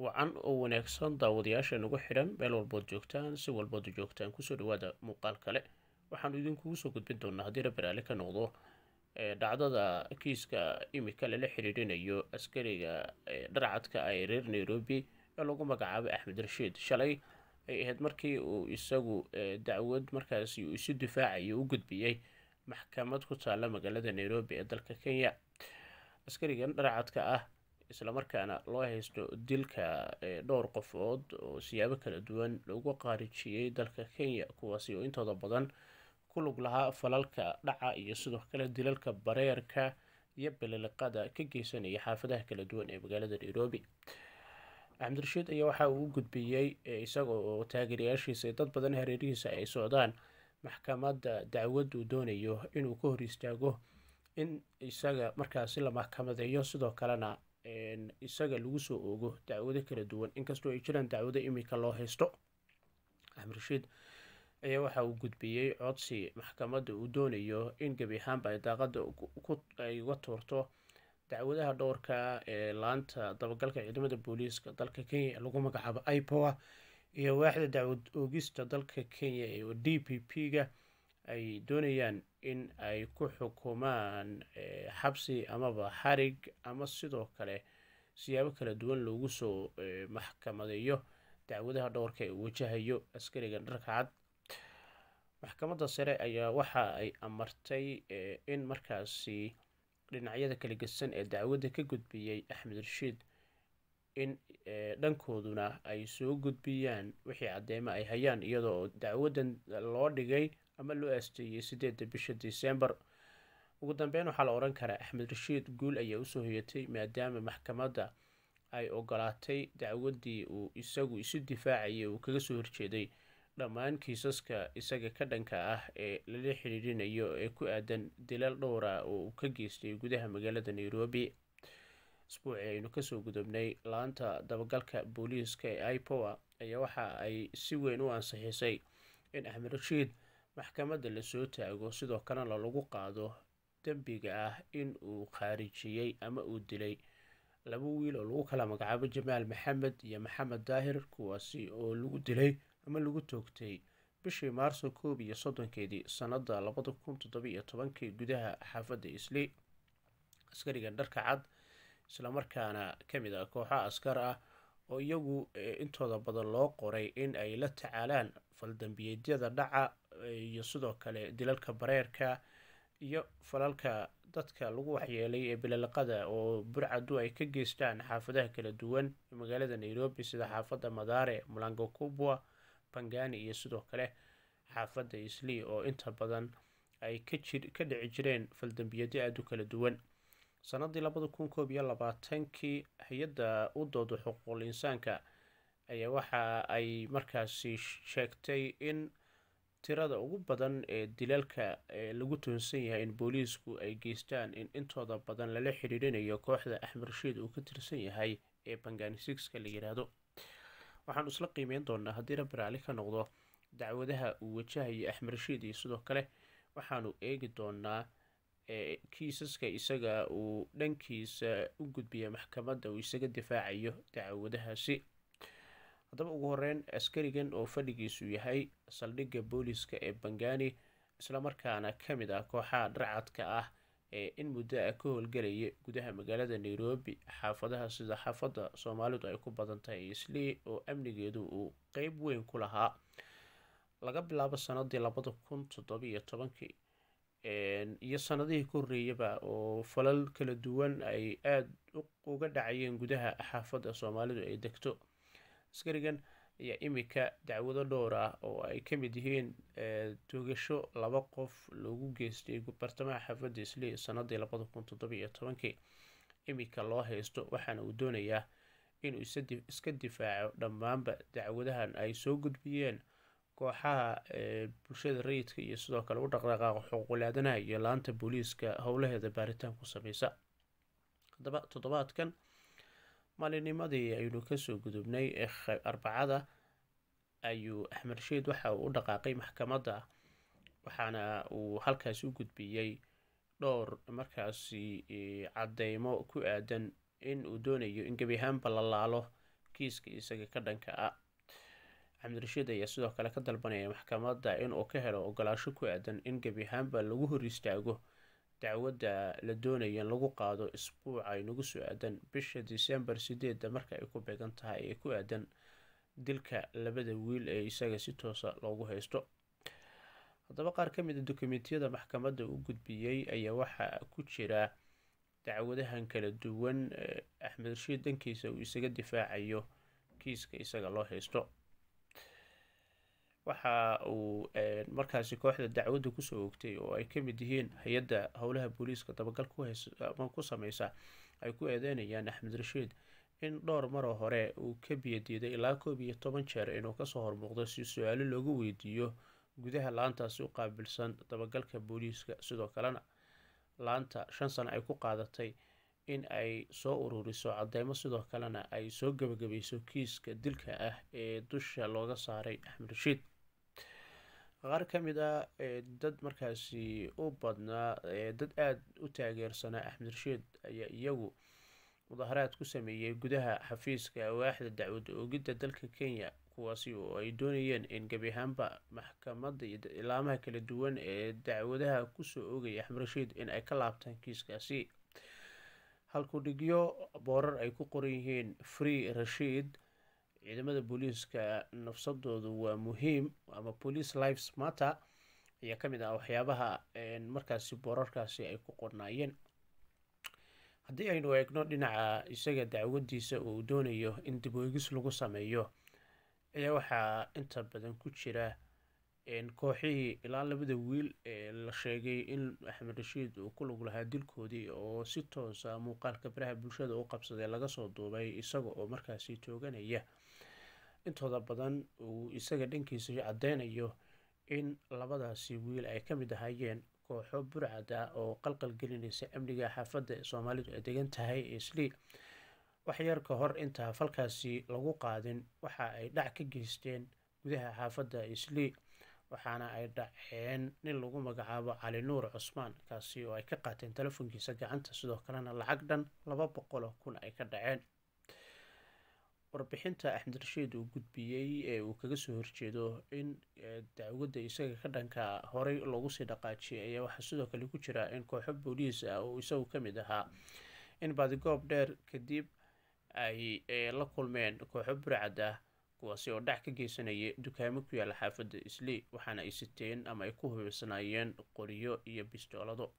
wacan oo wanaagsan daawadayaasha nagu xidhan meel walbood joogtaan si walbood u joogtaan kusoo dhawaada muuqaal kale waxaanu idinkugu soo gudbin doonaa haddii rabbi raali ka noqdo dhacdada kiiska imika lala xiriirinayo askariga dharcadka ah ee reer nairobi ee lagu magacaabay axmed rashiid shalay ay ahayd markii uu isagu dacwad markaasi uu isu difaacayo u gudbiyey maxkamad ku taalla magaalada nairobi ee dalka kenya. askarigan dharcadka ah islamarkaana loo haysto dilka dhowr qofood oo siyaabo kala duwan loogu qaarijiyey dalka kenya, kuwaasi oo intooda badan ku lug lahaa falalka dhaca iyo sidoo kale dilalka bareerka iyo baliliqada ka geysanaya xaafadaha kala duwan ee magaalada nairobi. axmed rashiid ayaa waxa uu u gudbiyey isaga oo taageerayaashiisa dad badan hareerihiisa ay socdaan maxkamadda dacwad uu doonayo inuu ka hor istaago in isaga markaasi la maxkamadeeyo, sidoo kalena isaga lagu soo oogo dacwado kala duwan. inkastoo ay jiraan dacwado imika loo haysto, axmed rashiid ayaa waxa uu gudbiyey codsi maxkamadda uu doonayo in gebi ahaanba ay daaqada ay uga tuurto dacwadaha dhowrka ee laanta dabagalka ciidamada booliiska dalka kenya lagu magacaabo ipoa iyo waaxda dacwad oogista dalka kenya ee d p p-ga ay doonayaan in ay ku xukumaan xabsi amaba xarig ama sidoo kale siyaabo kala duwan loogu soo maxkamadeeyo dacwadaha dhowrka ee wajahayo askariga dharka cad. maxkamadda sare ayaa waxa ay amartay in markaasi dhinacyada kala gedsan ee dacwadda ka gudbiyey axmed rashiid in dhankooduna ay soo gudbiyaan wixii caddeemo ay hayaan, iyadoo dacwaddan loo dhigay ama loo aasteeyey 8 bisha Diseembar. ugu dambeyn waxaa la odhan karaa axmed rashiid guul ayaa usoo hoyatay, maadaama maxkamadda ay ogolaatay dacwaddii uu isagu isu difaacayay uu kaga soo horjeeday dhammaan kiisaska isaga ka dhanka ah ee lala xiriirinayo ee ku aadan dilal dhowra oo uu ka geystay gudaha magaalada nairobi. isbuucii aynu kasoo gudubnay laanta dabagalka booliiska ee ipoa ayaa waxa ay si weyn u ansixisay in axmed rashiid maxkamadda lasoo taago, sidoo kalena lagu qaado dembiga ah in uu khaarijiyey ama uu dilay 2 wiil oo lagu kala magacaabo jamaal maxamed iyo maxamed daahir, kuwaasi oo lagu dilay ama lagu toogtay bishii maarso 31 sanada 2017 gudaha xaafadda islii. askarigan dharka cad islamarkaana ka mid ah kooxo askar ah oo iyagu intooda badan loo qoray in ay la tacaalaan faldambiyeedyada dhaca iyo sidoo kale dilalka bareerka iyo falalka dadka lagu waxyeelay ee balaliqada oo burcadu ay ka geystaan xaafadaha kala duwan ee magaalada nairobi, sida xaafadda madare, mlango kubwa, pangani iyo sidoo kale xaafadda islii oo inta badan ay ka dhici jireen faldambiyeedyo aada u kala duwan. sanadii 2021 hay-adda u dooda xuquuqul insaanka ayaa waxa ay markaasi sheegtay in tirada ugu badan ee dilalka lagu toonsan yahay in booliisku ay geystaan in intooda badan lala xiriirinayo kooxda axmed rashiid uu ka tirsan yahay ee pangani 6ka la yiraahdo. waxaanu isla qiimeyn doonaa haddii rabbi raali ka noqdo dacwadaha uu wajahayo axmed rashiid iyo sidoo kale waxaanu eegi doonaa kiisaska isaga uu dhankiisa u gudbiya maxkamadda uu isaga difaacayo dacwadahaasi. haddaba ugu horeyn, askarigan oo fadhigiisu yahay saldhigga booliiska ee pangani islamarkaana ka mid ah kooxaha dharcadka ah ee in muddo ah ka howlgelaya gudaha magaalada nairobi, xaafadaha sida xaafadda soomaalidu ay ku badan tahay islii oo amnigeedu uu qeyb weyn ku lahaa laga bilaabo sanadii 2017 iyo sanadihii ka horreeyaba oo falal kala duwan ay aada uga dhacayeen gudaha xaafadda soomaalidu ay degto. askarigan ayaa imika dacwado dhowr ah oo ay ka mid yihiin toogasho 2 qof loogu geystay bartamaha xaafadda islii sanadii 2017 imika loo haysto, waxaana uu doonayaa inuu iska difaaco dhammaanba dacwadahan ay soo gudbiyeen kooxaha bulshada rayidka iyo sidoo kale u dhaqdhaqaaqa xuquuqul aadanaha iyo laanta booliiska howlaheeda baaritaan ku sameysa. haddaba toddobaadkan maalinimadii aynu kasoo gudubnay ee arbacada ayuu axmed rashiid waxa uu u dhaqaaqay maxkamadda, waxaana uu halkaasi u gudbiyey dhowr markaasi cadeymo ku aadan in uu doonayo in gebi ahaanba la laalo kiiska isaga ka dhanka ah. axmed rashiid ayaa sidoo kale ka dalbanaya maxkamadda in uu ka helo ogolaasho ku aadan in gebi ahaanba lagu hor istaago dacwadda la doonaya in lagu qaado isbuuca inagu soo aadan bisha Diseembar 8 marka ay ku beegan tahay ee ku aadan dilka labada wiil ee isaga si toosa loogu haysto. haddaba qaar ka mid a dukumentiyada maxkamadda u gudbiyey ayaa waxaa ku jira dacwadahan kala duwan axmed rashiid dhankiisa uu isaga difaacayo kiiska isaga loo haysto. waxa uu markaasi kooxda dacwadda kusoo ogtay oo ay ka mid yihiin hay-adda howlaha booliiska dabagal ku sameysa ay ku eedeynayaan axmed rashiid in dhowr maroo hore uu ka biyadiiday ilaa 11 jeer inuu kasoo hormuuqdo si su-aalo loogu weydiiyo gudaha la-aantaasi u qaabilsan dabagalka booliiska. sidoo kalena la-anta 5 sano ay ku qaadatay in ay soo ururiso cadeymo, sidoo kalena ay soo gabagabayso kiiska dilka ah ee dusha looga saaray axmed rashiid. qaar ka mid ah dad markaasi u badnaa dad aada u taageersanaa axmed rashiid ayaa iyagu mudaharaad ku sameeyey gudaha xafiiska waaxda dacwad oogidda dalka Kenya, kuwaasi oo ay doonayeen in gebi ahaanba maxkamadda iyo ilaamaha kala duwan ee dacwadaha kusoo oogaya axmed rashiid in ay ka laabtaan kiiskaasi. halkudhigyo boorar ay ku qoran yihiin Free Rashiid, ciidamada booliiska nafsadoodu waa muhiim ama Police Lives Matter ayaa ka mid ah waxyaabaha markaasi boorarkaasi ay ku qornaayeen. haddii aynu eegno dhinaca isaga dacwadiisa uu doonayo in dib u eegis lagu sameeyo ayaa waxaa inta badan ku jira kooxihii ilaa labada wiil ee la sheegay in axmed rashiid uu ku lug lahaa dilkoodii oo si toosa muuqaalka baraha bulshada u qabsaday laga soo duubay isaga oo markaasi tooganaya. intooda badan uu isaga dhankiisa cadeynayo in labadaasi wiil ay ka mid ahaayeen kooxo burcad ah oo qalqal gelinaysa amniga xaafadda Soomaalidu ay degan tahay ee Islii. wax yar ka hor inta falkaasi lagu qaadin waxa ay dhac ka geysteen gudaha xaafadda Islii, waxaana ay dhaceen nin lagu magacaabo Cali Nuur Cusmaan, kaasi oo ay ka qaateen telefoonkiisa gacanta, sidoo kalena lacag dhan 200,000 ay ka dhaceen. warbixinta axmed rashiid uu gudbiyey ee uu kaga soo horjeedo in dacwadda isaga ka dhanka horey loogu sii dhaqaajiyay ayaa waxaa sidoo kale ku jira in kooxo booliis ah oo isagu ka mid ahaa in badigoob dheer kadib ay la kulmeen kooxo burcad ah kuwaasi oo dhac ka geysanayay dukaamo ku yaala xaafadda Islii, waxaana ay siteen ama ay ku hubeysanaayeen qoryo iyo bistoolado.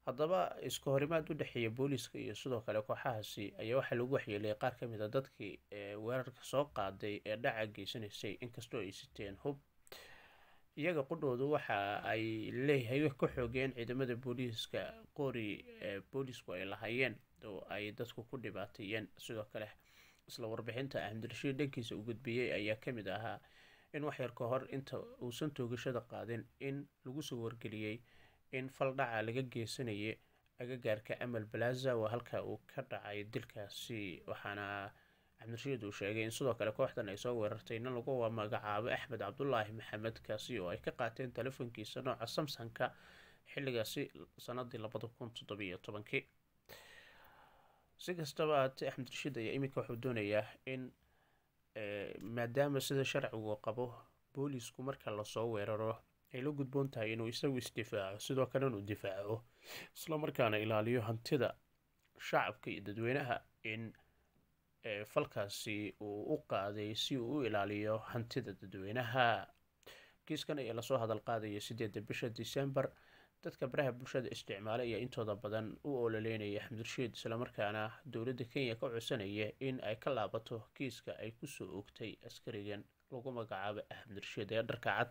haddaba iska horimaad u dhexeeya booliiska iyo sidoo kale kooxahaasi ayaa waxaa lagu waxyeelay qaar ka mid a dadkii weerarka soo qaaday ee dhaca geysanaysay, inkastoo ay siteen hub. iyaga qudhoodu waxa ay leeyahay ka xoogeen ciidamada booliiska qori booliisku ay lahaayeen oo ay dadku ku dhibaateeyeen. sidoo kale isla warbixinta axmed rashiid dhankiisa u gudbiyey ayaa ka mid ahaa in wax yar ka hor inta uusan toogashada qaadin in lagu soo wargeliyey in fal dhaca laga geysanayay agagaarka Amal Plaza waa halka uu ka dhacay dilkaasi. waxaana axmed rashiid uu sheegay in sidoo kale kooxdan ay soo weerartay in lagu magacaabo Axmed Cabdulaahi Maxamed, kaasi oo ay ka qaateen telefoonkiisa nooca Samsung-ka xilligaasi sanadii 2017. si kastaba axmed rashiid ayaa iminka wuxuu doonayaa in maadaama sida sharcigu qabo booliisku marka lasoo weeraro ay la gudboon tahay inuu isagu isdifaaco, sidoo kalena uu difaaco isla markaana ilaaliyo hantida shacabka iyo dadweynaha, in falkaasi uu u qaaday si uu u ilaaliyo hantida dadweynaha. kiiskan ayaa lasoo hadal qaadaya 8 bisha Diseembar. dadka baraha bulshada isticmaala ayaa intooda badan u ololeynaya axmed rashiid, isla markaana dowladda Kenya ka codsanaya in ay ka laabato kiiska ay kusoo oogtay askarigan lagu magacaabo axmed rashiid ee dharka cad.